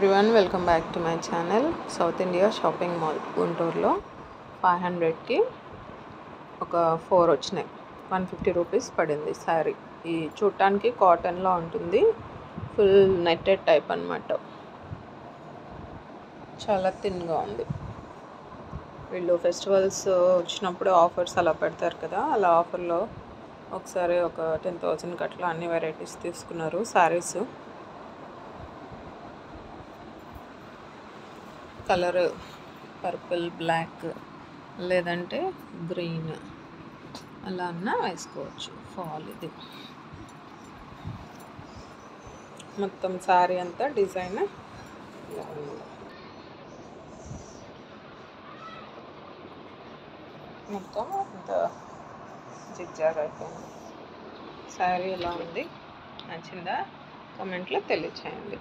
Everyone welcome back to my channel. South India shopping mall గుంటూరులో 500కి ఒక 4 వచ్చినాయి. 150 rupees పడింది శారీ. ఈ చూడటానికి కాటన్లో ఉంటుంది, ఫుల్ నెట్టెడ్ టైప్ అన్నమాట. చాలా థిన్గా ఉంది. వీళ్ళు ఫెస్టివల్స్ వచ్చినప్పుడు ఆఫర్స్ అలా పెడతారు కదా, అలా ఆఫర్లో ఒకసారి ఒక 10,000కి అట్లా అన్ని వెరైటీస్ తీసుకున్నారు శారీస్. కలర్ పర్పుల్, బ్లాక్ లేదంటే గ్రీన్ అలా అన్నా వేసుకోవచ్చు. ఫాల్ ఇది మొత్తం శారీ అంతా డిజైన్ మొత్తం అంత జిగ్జాగ్ అయిపోయింది. శారీ ఎలా ఉంది, నచ్చిందా కామెంట్లో తెలియచేయండి.